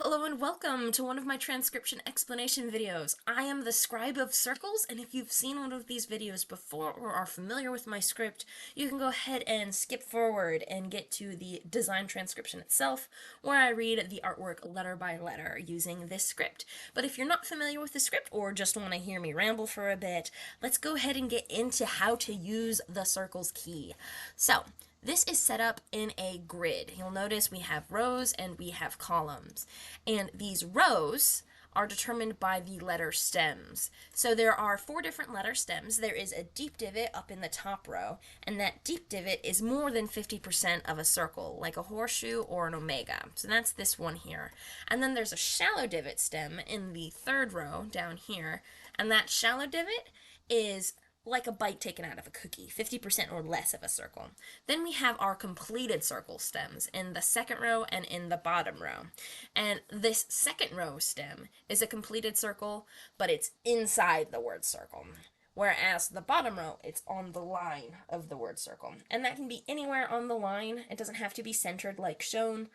Hello and welcome to one of my transcription explanation videos. I am the Scribe of Sirkles, and if you've seen one of these videos before or are familiar with my script, you can go ahead and skip forward and get to the design transcription itself, where I read the artwork letter by letter using this script. But if you're not familiar with the script or just want to hear me ramble for a bit, let's go ahead and get into how to use the Sirkles key. So, this is set up in a grid. You'll notice we have rows and we have columns. And these rows are determined by the letter stems. So there are 4 different letter stems. There is a deep divot up in the top row, and that deep divot is more than 50% of a circle, like a horseshoe or an omega. So that's this one here. And then there's a shallow divot stem in the 3rd row down here, and that shallow divot is like a bite taken out of a cookie, 50% or less of a circle. Then we have our completed circle stems in the 2nd row and in the bottom row. And this 2nd row stem is a completed circle, but it's inside the word circle. Whereas the bottom row, it's on the line of the word circle. And that can be anywhere on the line. It doesn't have to be centered like shown,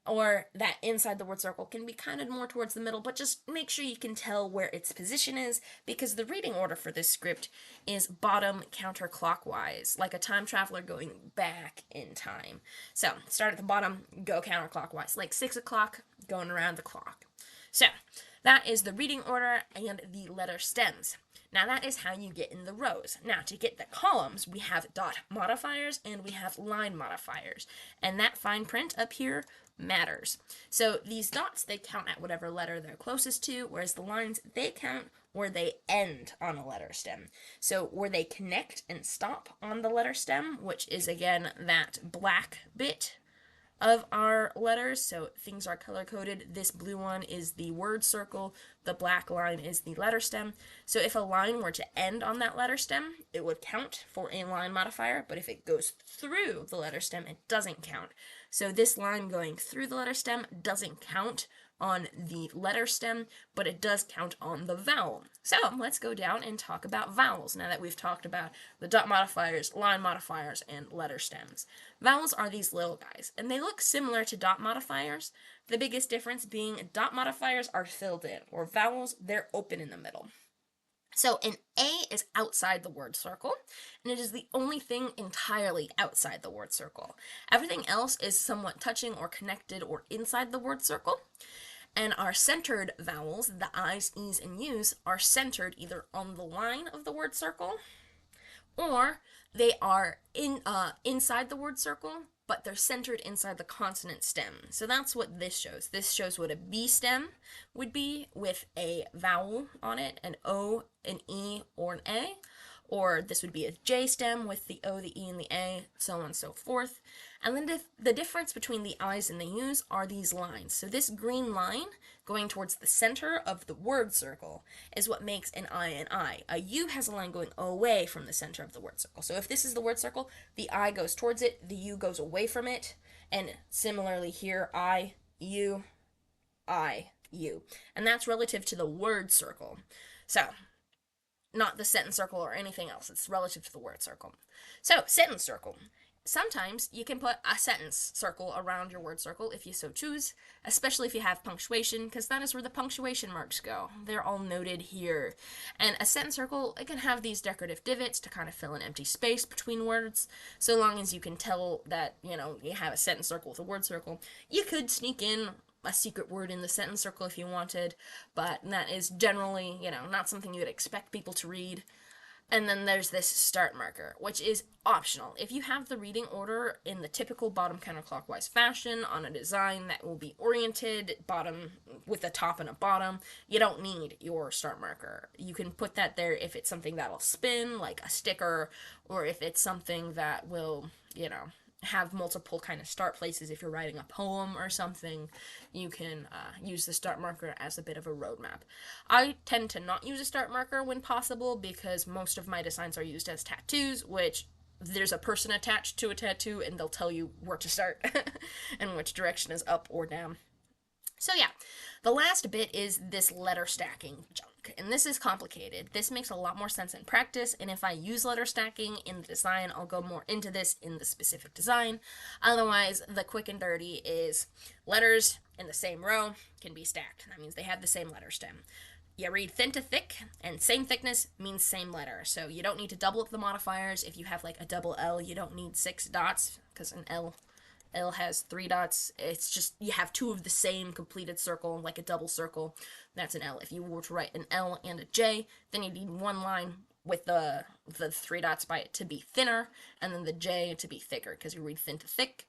or that inside the word circle can be kind of more towards the middle, but just make sure you can tell where its position is, because the reading order for this script is bottom counterclockwise, like a time traveler going back in time. So, start at the bottom, go counterclockwise, like 6 o'clock going around the clock. So, that is the reading order and the letter stems. Now that is how you get in the rows. Now to get the columns, we have dot modifiers and we have line modifiers. And that fine print up here matters. So these dots, they count at whatever letter they're closest to, whereas the lines, they count where they end on a letter stem. So where they connect and stop on the letter stem, which is again that black bit of our letters, so things are color-coded. This blue one is the word circle, the black line is the letter stem. So if a line were to end on that letter stem, it would count for a line modifier, but if it goes through the letter stem, it doesn't count. So this line going through the letter stem doesn't count on the letter stem, but it does count on the vowel. So let's go down and talk about vowels now that we've talked about the dot modifiers, line modifiers, and letter stems. Vowels are these little guys, and they look similar to dot modifiers. The biggest difference being dot modifiers are filled in, or vowels, they're open in the middle. So an A is outside the word circle, and it is the only thing entirely outside the word circle. Everything else is somewhat touching or connected or inside the word circle. And our centered vowels, the I's, E's, and U's, are centered either on the line of the word circle, or they are inside the word circle, but they're centered inside the consonant stem. So that's what this shows. This shows what a B stem would be with a vowel on it, an O, an E, or an A. Or this would be a J stem with the O, the E, and the A, so on and so forth. And then the difference between the I's and the U's are these lines. So this green line going towards the center of the word circle is what makes an I an I. A U has a line going away from the center of the word circle. So if this is the word circle, the I goes towards it, the U goes away from it, and similarly here, I, U. And that's relative to the word circle. So, not the sentence circle or anything else. It's relative to the word circle. So, sentence circle. Sometimes you can put a sentence circle around your word circle if you so choose, especially if you have punctuation, because that is where the punctuation marks go. They're all noted here. And a sentence circle, it can have these decorative divots to kind of fill an empty space between words, so long as you can tell that, you have a sentence circle with a word circle. You could sneak in a secret word in the sentence circle if you wanted, but that is generally, not something you would expect people to read. And then there's this start marker, which is optional. If you have the reading order in the typical bottom counterclockwise fashion on a design that will be oriented bottom with a top and a bottom, you don't need your start marker. You can put that there if it's something that'll spin, like a sticker, or if it's something that will, have multiple kind of start places. If you're writing a poem or something, you can use the start marker as a bit of a roadmap. I tend to not use a start marker when possible because most of my designs are used as tattoos, which there's a person attached to a tattoo and they'll tell you where to start and which direction is up or down. So yeah, the last bit is this letter stacking junk. and this is complicated. This makes a lot more sense in practice, and if I use letter stacking in the design, I'll go more into this in the specific design. Otherwise, the quick and dirty is letters in the same row can be stacked. That means they have the same letter stem. You read thin to thick, and same thickness means same letter. So you don't need to double up the modifiers. If you have like a double L, you don't need 6 dots, because an L has 3 dots. It's just you have 2 of the same completed circle, like a double circle. That's an L. If you were to write an L and a J, then you need one line with the 3 dots by it to be thinner, and then the J to be thicker, because you read thin to thick.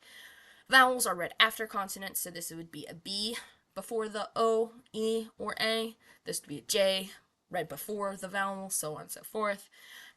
Vowels are read after consonants, so this would be a B before the O, E, or A. This would be a J read before the vowel, so on and so forth.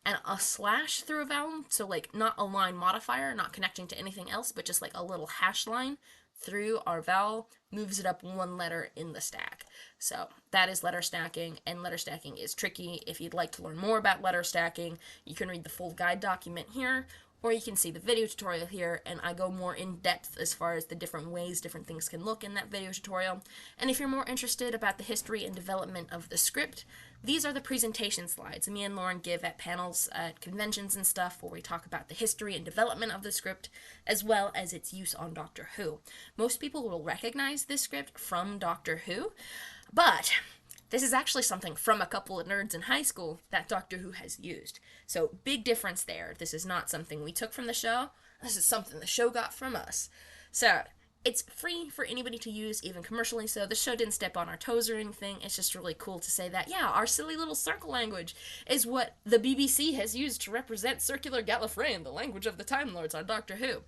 And a slash through a vowel, so like not a line modifier, not connecting to anything else, but just like a little hash line through our vowel, moves it up 1 letter in the stack. So that is letter stacking, and letter stacking is tricky. If you'd like to learn more about letter stacking, you can read the full guide document here, or you can see the video tutorial here, and I go more in depth as far as the different ways different things can look in that video tutorial. And if you're more interested about the history and development of the script, these are the presentation slides me and Lauren give at panels at conventions and stuff, where we talk about the history and development of the script, as well as its use on Doctor Who. Most people will recognize this script from Doctor Who, but this is actually something from a couple of nerds in high school that Doctor Who has used. So big difference there. This is not something we took from the show. This is something the show got from us. So it's free for anybody to use, even commercially, so the show didn't step on our toes or anything. It's just really cool to say that, yeah, our silly little circle language is what the BBC has used to represent circular Gallifreyan, the language of the Time Lords on Doctor Who.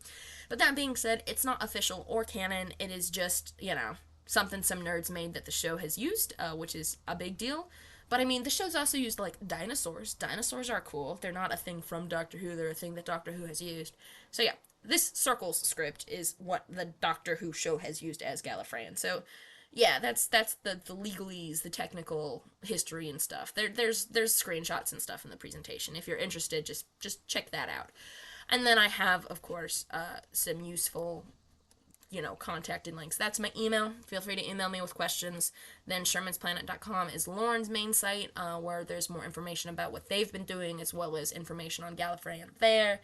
But that being said, it's not official or canon. It is just, something some nerds made that the show has used, which is a big deal. But I mean, the show's also used like dinosaurs. Dinosaurs are cool. They're not a thing from Doctor Who. They're a thing that Doctor Who has used. So yeah, this Sirkles script is what the Doctor Who show has used as Gallifreyan. So yeah, that's the legalese, the technical history and stuff. There's screenshots and stuff in the presentation. If you're interested, just check that out. And then I have, of course, some useful contact and links. That's my email. Feel free to email me with questions. Then shermansplanet.com is Lauren's main site, where there's more information about what they've been doing, as well as information on Gallifreyan there.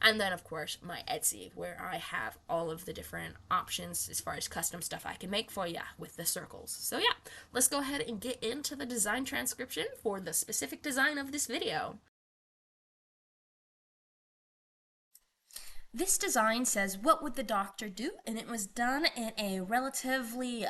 And then, of course, my Etsy, where I have all of the different options as far as custom stuff I can make for you with the Sirkles. So yeah, let's go ahead and get into the design transcription for the specific design of this video. This design says, what would the Doctor do? And it was done in a relatively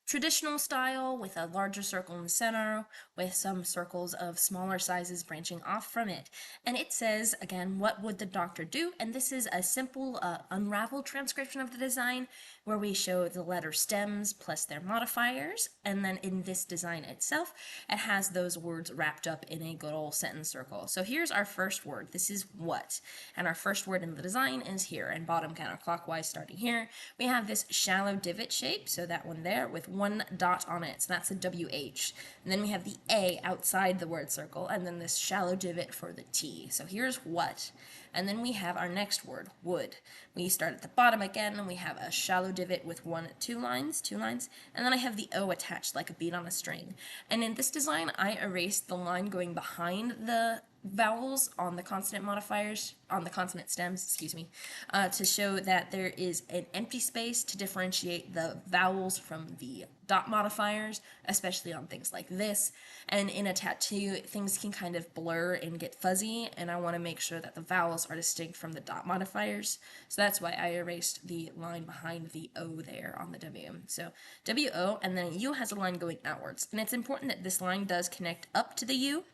traditional style, with a larger circle in the center, with some circles of smaller sizes branching off from it. And it says, again, what would the Doctor do? And this is a simple unraveled transcription of the design, where we show the letter stems plus their modifiers, and then in this design itself, it has those words wrapped up in a good old sentence circle. So here's our first word. This is what, and our first word in the design is here, and bottom counterclockwise starting here. We have this shallow divot shape, so that one there with 1 dot on it, so that's a WH. And then we have the A outside the word circle, and then this shallow divot for the T. So here's what. And then we have our next word, would. We start at the bottom again, and we have a shallow divot with 2 lines, and then I have the O attached like a bead on a string. And in this design, I erased the line going behind the vowels on the consonant modifiers, on the consonant stems, to show that there is an empty space to differentiate the vowels from the dot modifiers, especially on things like this. And in a tattoo, things can kind of blur and get fuzzy, and I want to make sure that the vowels are distinct from the dot modifiers. So that's why I erased the line behind the O there on the W. So W-O, and then U has a line going outwards. And it's important that this line does connect up to the U,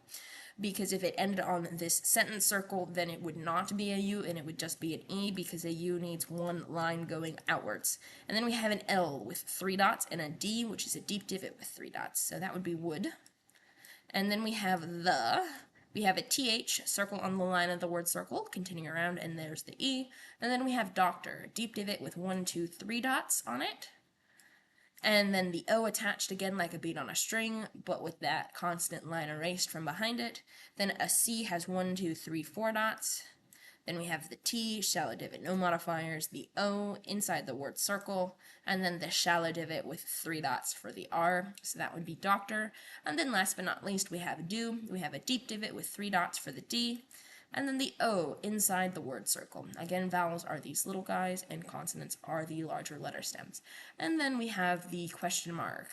because if it ended on this sentence circle, then it would not be a U, and it would just be an E, because a U needs 1 line going outwards. And then we have an L with 3 dots, and a D, which is a deep divot with 3 dots, so that would be would. And then we have we have a TH, circle on the line of the word circle, continuing around, and there's the E. And then we have doctor, deep divot with 1, 2, 3 dots on it. And then the O attached again like a bead on a string, but with that constant line erased from behind it. Then a C has 1, 2, 3, 4 dots. Then we have the T, shallow divot, no modifiers, the O inside the word circle, and then the shallow divot with 3 dots for the R, so that would be doctor. And then last but not least, we have do. We have a deep divot with 3 dots for the D, and then the O inside the word circle. Again, vowels are these little guys, and consonants are the larger letter stems. And then we have the question mark,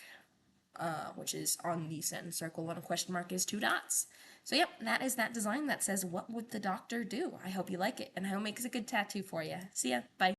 which is on the sentence circle, and a question mark is 2 dots. So yep, that is that design that says, what would the doctor do? I hope you like it, and I hope it makes a good tattoo for you. See ya, bye.